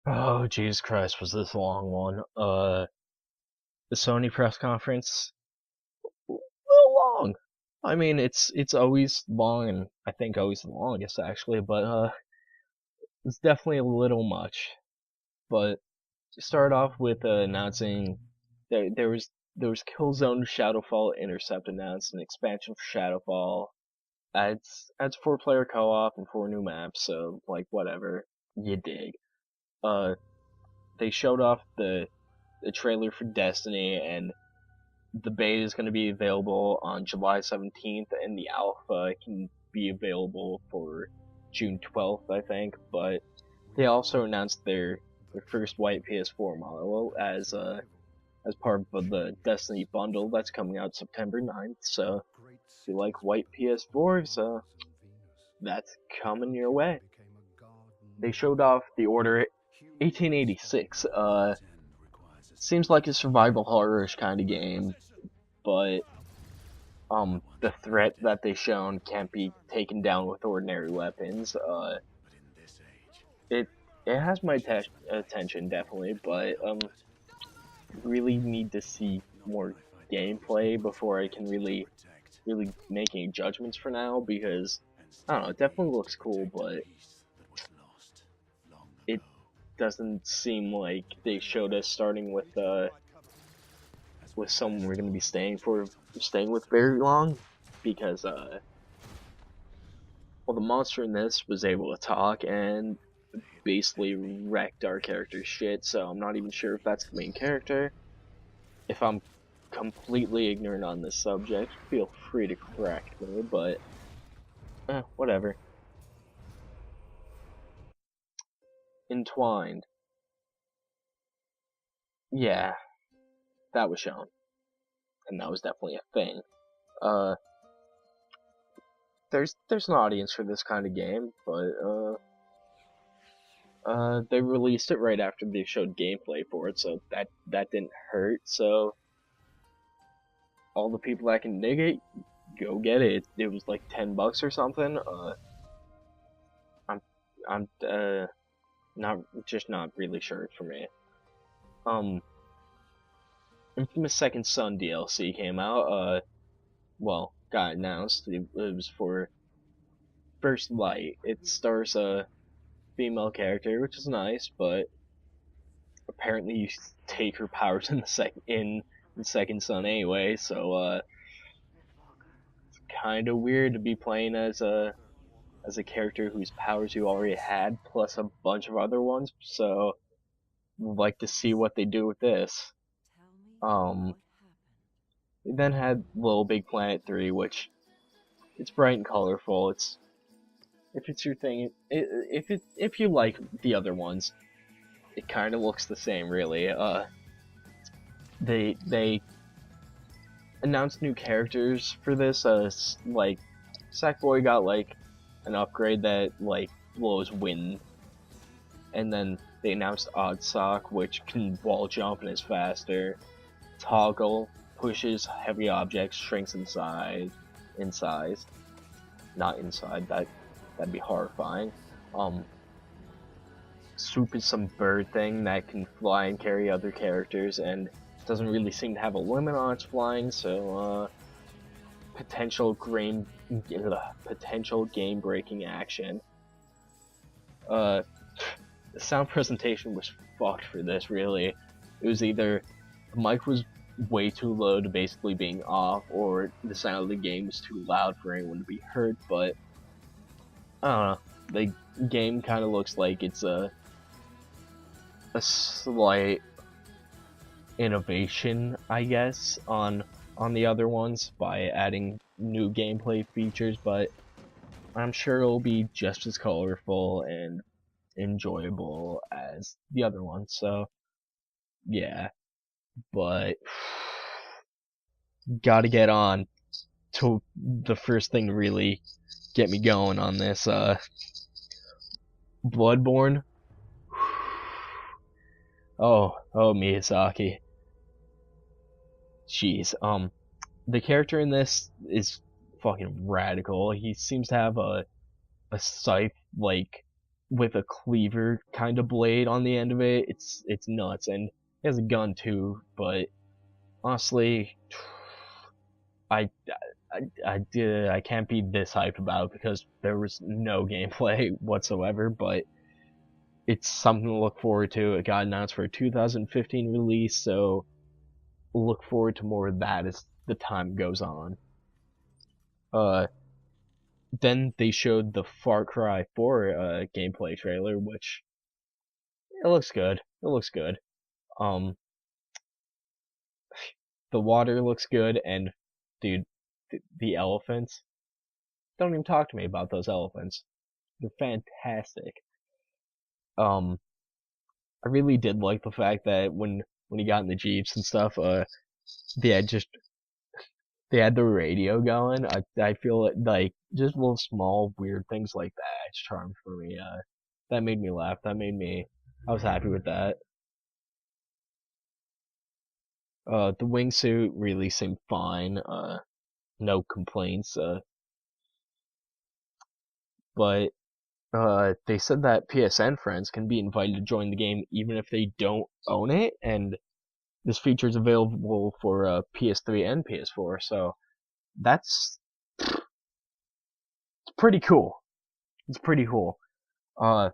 Oh, Jesus Christ, was this a long one? The Sony press conference, a little long. I mean, it's always long, and I think always the longest actually, but it's definitely a little much. But to start off with announcing there was Killzone Shadowfall Intercept announced, an expansion for Shadowfall. Adds 4-player co-op and 4 new maps, so like whatever, you dig. Uh, they showed off the trailer for Destiny, and the beta is going to be available on July 17th, and the alpha can be available for June 12th, I think. But they also announced their first white PS4 model as part of the Destiny bundle that's coming out September 9th. So if you like white PS4s, that's coming your way. They showed off the Order 1886. Seems like a survival horror-ish kind of game, but the threat that they shown can't be taken down with ordinary weapons. It it has my attention definitely, but really need to see more gameplay before I can really make any judgments for now, because I don't know, it definitely looks cool, but it doesn't seem like they showed us starting with someone we're gonna be staying with very long, because well, the monster in this was able to talk and basically wrecked our character's shit, so I'm not even sure if that's the main character. If I'm completely ignorant on this subject, feel free to correct me, but whatever. Entwined. Yeah, that was shown, and that was definitely a thing. Uh, there's an audience for this kind of game, but they released it right after they showed gameplay for it, so that didn't hurt. So all the people that can dig it, go get it. It was like $10 or something. I'm not not really sure for me. Infamous Second Son DLC came out. Well, got announced. It was for First Light. It stars a female character, which is nice, but apparently you take her powers in the Second Son anyway. So it's kind of weird to be playing as a character whose powers you already had, plus a bunch of other ones. So would like to see what they do with this. We then had Little Big Planet 3, which it's bright and colorful. It's if it's your thing, if you like the other ones, it kind of looks the same, really. They announced new characters for this. Like Sackboy got like an upgrade that like blows wind, and then they announced Odd Sock, which can wall jump and is faster. Toggle pushes heavy objects, shrinks in size, not inside. That'd be horrifying. Swoop is some bird thing that can fly and carry other characters, and doesn't really seem to have a limit on its flying. So potential game breaking action. The sound presentation was fucked for this. Really, it was either the mic was way too low to basically being off, or the sound of the game was too loud for anyone to be heard. But I don't know. The game kind of looks like it's a slight innovation, I guess, on the other ones by adding new gameplay features, but I'm sure it'll be just as colorful and enjoyable as the other ones. So yeah, but gotta get on to the first thing to really get me going on this. Bloodborne. Oh, Miyazaki. Jeez. The character in this is fucking radical. He seems to have a scythe like with a cleaver kind of blade on the end of it. It's nuts, and he has a gun too. But honestly, I I can't be this hyped about it because there was no gameplay whatsoever. But it's something to look forward to. It got announced for a 2015 release, so look forward to more of that as the time goes on. Then they showed the Far Cry 4 gameplay trailer, which it looks good. It looks good. Um, the water looks good, and dude, the elephants. Don't even talk to me about those elephants. They're fantastic. Um, I really did like the fact that when he got in the jeeps and stuff, they had just they had the radio going. I feel like just little small weird things like that. It's charm for me. That made me laugh. I was happy with that. The wingsuit really seemed fine. No complaints. But they said that PSN friends can be invited to join the game even if they don't own it, and this feature is available for PS3 and PS4. So that's pretty cool. It's pretty cool. Uh,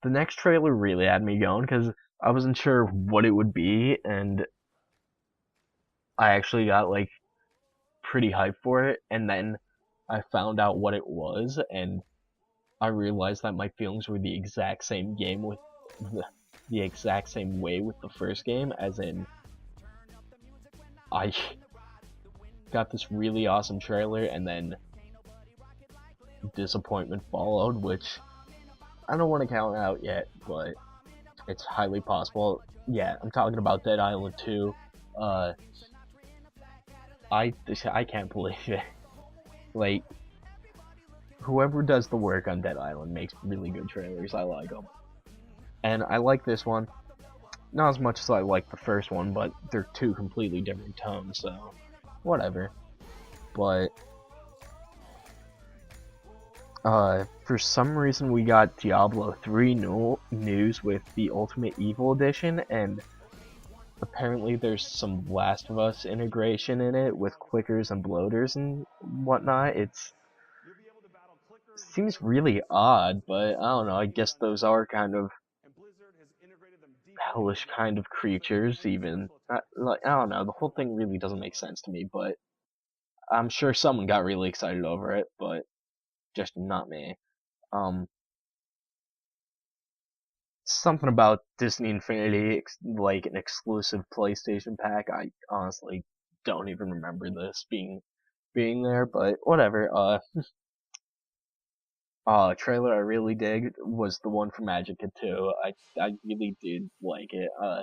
the next trailer really had me going because I wasn't sure what it would be, and I actually got like pretty hyped for it, and then I found out what it was, and I realized that my feelings were the exact same game with the exact same way with the first game, as in I got this really awesome trailer and then disappointment followed, which I don't want to count out yet, but it's highly possible. Yeah, I'm talking about Dead Island 2. I can't believe it. Like, whoever does the work on Dead Island makes really good trailers. I like them. And I like this one. Not as much as I like the first one, but they're two completely different tones, so whatever. But for some reason we got Diablo 3 news with the Ultimate Evil Edition, and apparently there's some Last of Us integration in it with clickers and bloaters and whatnot. It seems really odd, but I don't know, I guess those are kind of hellish kind of creatures, even. Like, I don't know, the whole thing really doesn't make sense to me, but I'm sure someone got really excited over it, but just not me. Something about Disney Infinity, like an exclusive PlayStation pack. I honestly don't even remember this being there, but whatever. Trailer I really dig was the one for Magica 2. I really did like it. I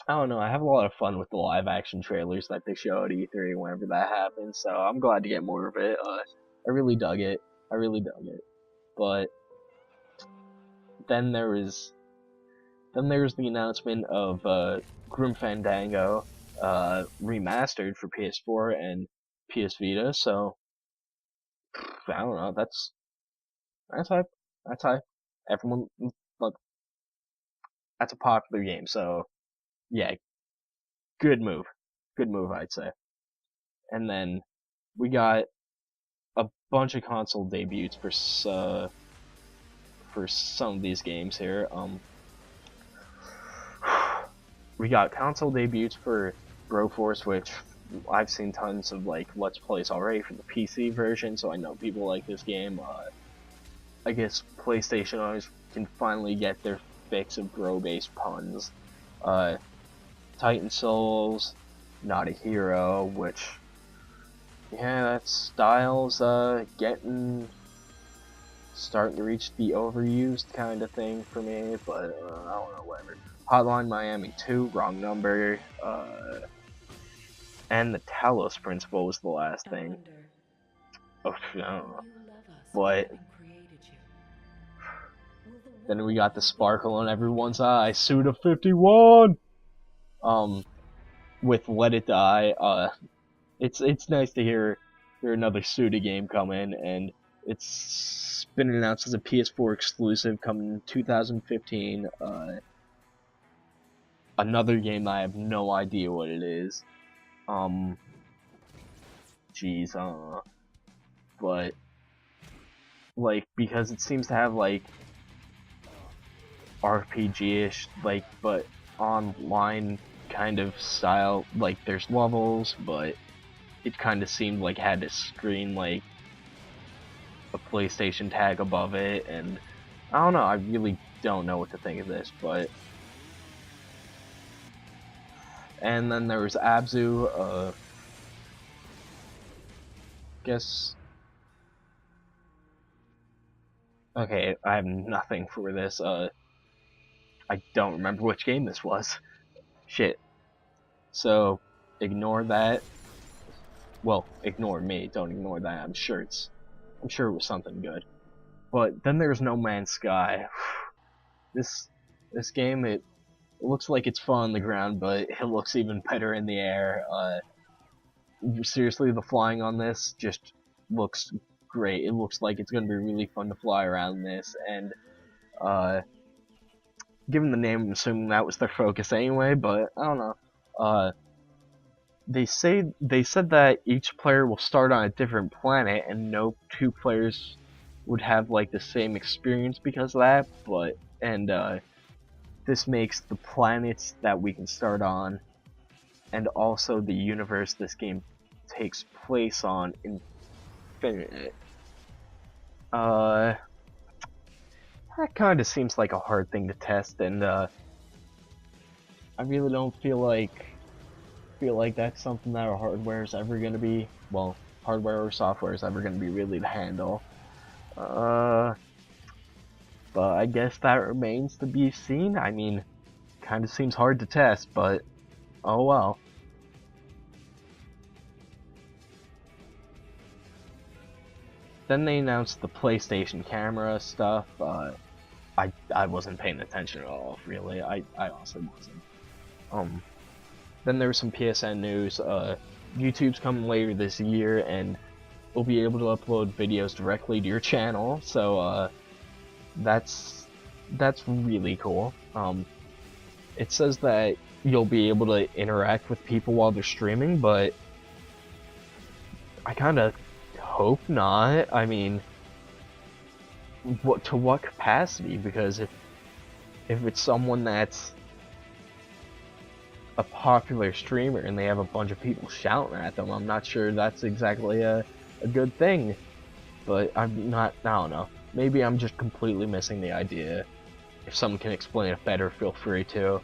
don't know, I have a lot of fun with the live action trailers that they show at E3 whenever that happens, so I'm glad to get more of it. I really dug it. I really dug it. But then there was the announcement of Grim Fandango remastered for PS4 and PS Vita, so I don't know, that's hype. That's hype. Everyone, look, that's a popular game, so yeah, good move. Good move, I'd say. And then we got a bunch of console debuts for some of these games here. We got console debuts for Broforce, which I've seen tons of like Let's Plays already for the PC version, so I know people like this game. I guess PlayStation owners can finally get their fix of bro-based puns. Titan Souls, Not a Hero, which, yeah, that style's starting to reach the overused kind of thing for me, but I don't know, whatever. Hotline Miami 2, Wrong Number, and the Talos Principle was the last thing. Oh, I don't know. But then we got the sparkle on everyone's eye, Suda 51! With Let It Die, it's nice to hear another Suda game come in, and It's been announced as a PS4 exclusive coming in 2015. Another game I have no idea what it is. Jeez, but like because it seems to have like RPG-ish, like but online kind of style. Like there's levels, but it kind of seemed like it had a screen like a PlayStation tag above it, and I don't know. I really don't know what to think of this, but. And then there was Abzu, guess. Okay, I have nothing for this, I don't remember which game this was. Shit. So, ignore that. Well, ignore me, don't ignore that, I'm sure it was something good. But then there's No Man's Sky. This game, it looks like it's fun on the ground, but it looks even better in the air. Seriously, the flying on this just looks great. It looks like it's going to be really fun to fly around this, and given the name, I'm assuming that was their focus anyway, but I don't know. They said that each player will start on a different planet, and no two players would have like the same experience because of that, but this makes the planets that we can start on and also the universe this game takes place on infinite. That kind of seems like a hard thing to test, and I really don't feel like that's something that our hardware is ever going to be, well, hardware or software is ever going to be really to handle. But I guess that remains to be seen. I mean, kind of seems hard to test, but oh well. Then they announced the PlayStation camera stuff. I wasn't paying attention at all, really. I honestly wasn't. Then there was some PSN news. YouTube's coming later this year, and we'll be able to upload videos directly to your channel. So that's really cool. It says that you'll be able to interact with people while they're streaming, but I kind of hope not. I mean, to what capacity? Because if it's someone that's a popular streamer and they have a bunch of people shouting at them, I'm not sure that's exactly a good thing. But I don't know. Maybe I'm just completely missing the idea. If someone can explain it better, feel free to.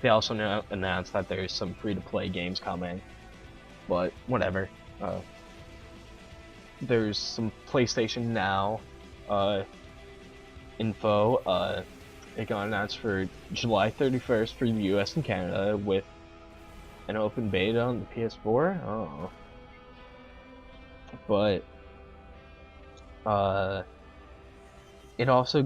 They also announced that there's some free-to-play games coming, but whatever. There's some PlayStation Now info. It got announced for July 31st for the US and Canada with an open beta on the PS4. Oh. But it also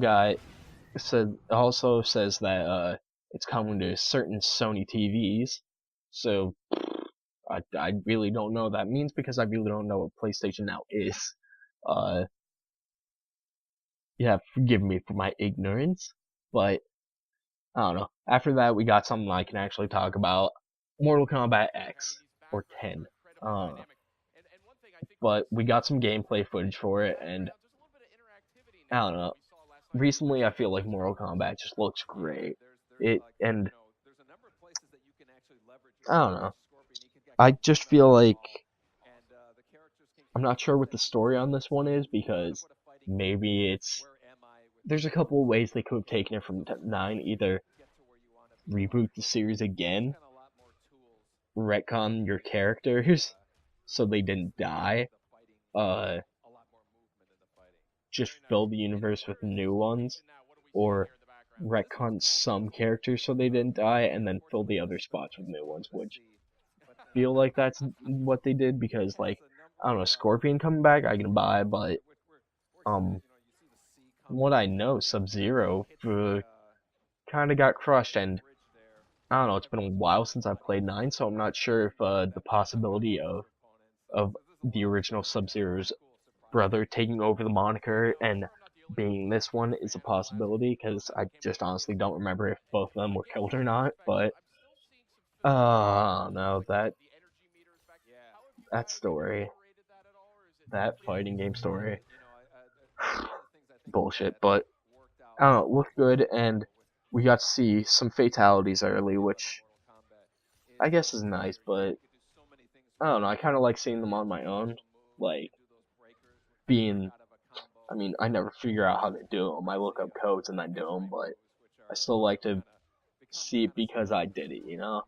says that it's coming to certain Sony TVs. So I really don't know what that means because I really don't know what PlayStation Now is. Yeah, forgive me for my ignorance, but I don't know. After that, we got something I can actually talk about. Mortal Kombat X or 10. But we got some gameplay footage for it, and I don't know. Recently, I feel like Mortal Kombat just looks great. And I don't know. I just feel like I'm not sure what the story on this one is because maybe there's a couple of ways they could have taken it from 9, either reboot the series again, retcon your characters so they didn't die, just fill the universe with new ones, or retcon some characters so they didn't die and then fill the other spots with new ones, which feel like that's what they did because, like, I don't know, Scorpion coming back I can buy, but from what I know, Sub-Zero kind of got crushed, and I don't know, it's been a while since I played 9, so I'm not sure if the possibility of the original Sub-Zero's brother taking over the moniker and being this one is a possibility, because I just honestly don't remember if both of them were killed or not, but no, that story, that fighting game story, bullshit, but I don't know, it looked good, and we got to see some fatalities early, which I guess is nice, but I don't know, I kind of like seeing them on my own, like, being, I mean, I never figure out how to do them, I look up codes and then do them, but I still like to see it because I did it, you know?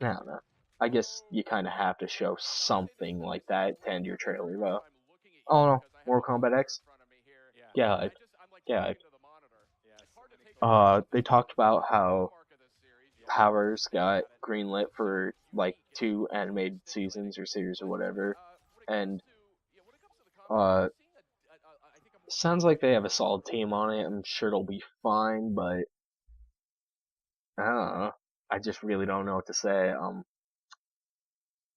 I don't know. I guess you kind of have to show something like that to end your trailer, though. Oh no, Mortal Kombat X? Yeah, yeah. They talked about how Powers got greenlit for like 2 animated seasons or series or whatever, and sounds like they have a solid team on it. I'm sure it'll be fine, but I don't know. I just really don't know what to say.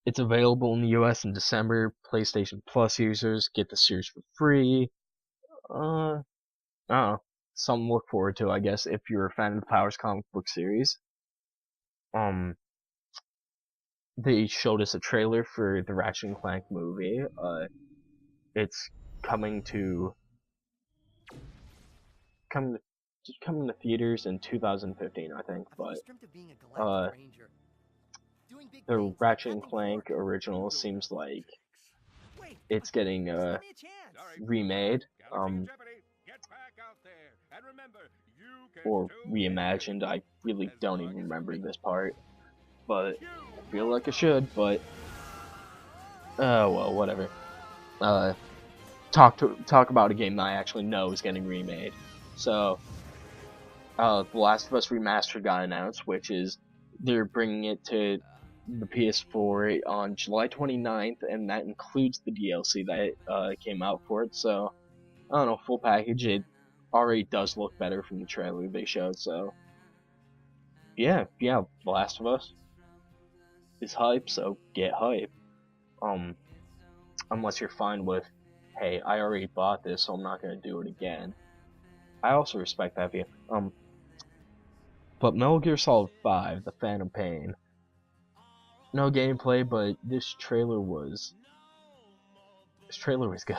It's available in the US in December. PlayStation Plus users get the series for free. I don't know. Something to look forward to, I guess, if you're a fan of the Powers comic book series. They showed us a trailer for the Ratchet and Clank movie. It's coming to coming to coming to theaters in 2015, I think. But the Ratchet and Clank original seems like it's getting remade, or reimagined. I really don't even remember this part, but I feel like I should. But well, whatever. Talk about a game that I actually know is getting remade. So, The Last of Us Remastered got announced, which is they're bringing it to the PS4 on July 29th, and that includes the DLC that came out for it. So, I don't know, full package. It already does look better from the trailer they showed. So, yeah, The Last of Us is hype. So get hype. Unless you're fine with, hey, I already bought this, so I'm not gonna do it again. I also respect that view. But Metal Gear Solid 5, The Phantom Pain. No gameplay, but this trailer was good.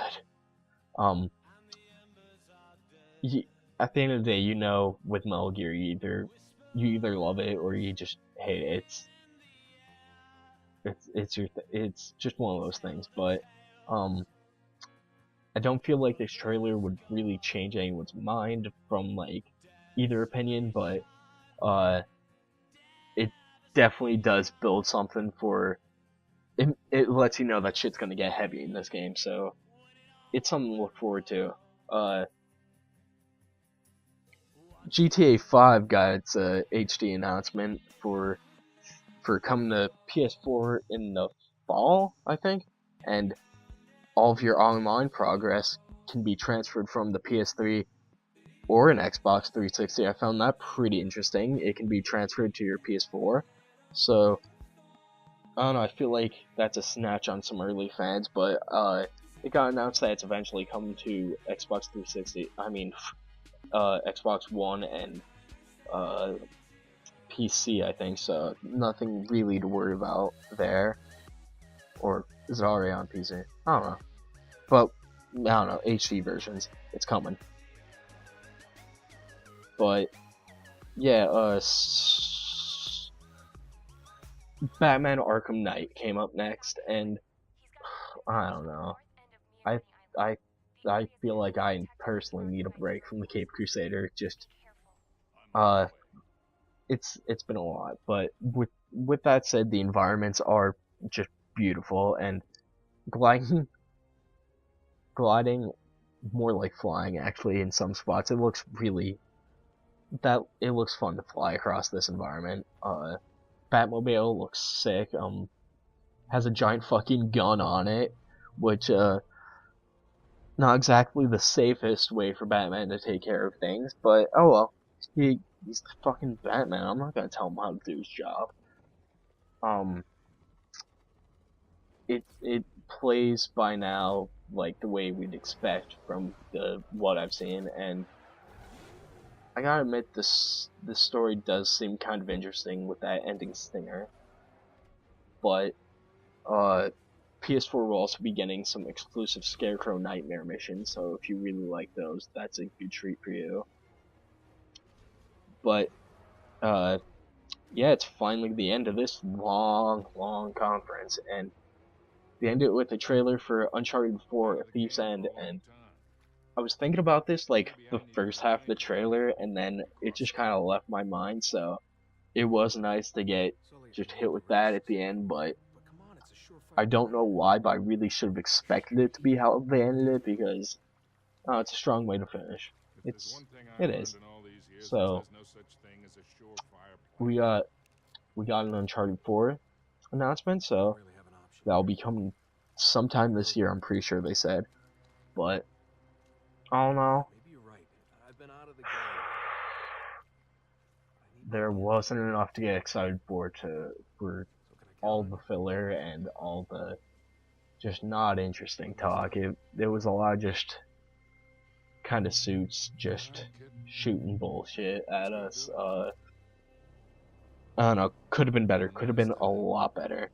At the end of the day, you know, with Metal Gear, you either love it or you just hate it. It's just one of those things. But I don't feel like this trailer would really change anyone's mind from like either opinion, but it definitely does build something for it lets you know that shit's gonna get heavy in this game, so it's something to look forward to. GTA 5 got its HD announcement for coming to PS4 in the fall, I think, and all of your online progress can be transferred from the PS3 or an Xbox 360. I found that pretty interesting. It can be transferred to your PS4, so I don't know, I feel like that's a snatch on some early fans, but it got announced that it's eventually coming to Xbox 360, Xbox One and PC, I think, so nothing really to worry about there. Or is it already on PC? I don't know. But, I don't know, HD versions, it's coming. But, yeah, Batman Arkham Knight came up next, and I don't know. I feel like I personally need a break from the Cape Crusader. Just it's been a lot, but with that said, the environments are just beautiful, and gliding more like flying actually in some spots. It looks fun to fly across this environment. Batmobile looks sick. Has a giant fucking gun on it, which not exactly the safest way for Batman to take care of things, but oh well. He's the fucking Batman. I'm not gonna tell him how to do his job. It plays by now like the way we'd expect from what I've seen, and I gotta admit this story does seem kind of interesting with that ending stinger. But PS4 will also be getting some exclusive Scarecrow Nightmare missions, so if you really like those, that's a good treat for you. But yeah, it's finally the end of this long conference, and they ended it with a trailer for Uncharted 4: A Thief's End, and I was thinking about this like the first half of the trailer, and then it just kind of left my mind, so it was nice to get just hit with that at the end, but I don't know why, but I really should have expected it to be how they ended it, because it's a strong way to finish. It is. So we got an Uncharted 4 announcement, so that'll be coming sometime this year. I'm pretty sure they said, but I don't know. There wasn't enough to get excited for all the filler and all the just not interesting talk. It was a lot of just kind of suits just shooting bullshit at us. I don't know, could have been better, could have been a lot better.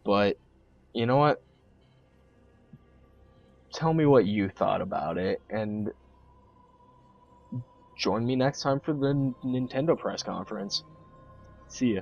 But you know what? Tell me what you thought about it, and join me next time for the Nintendo press conference. See ya.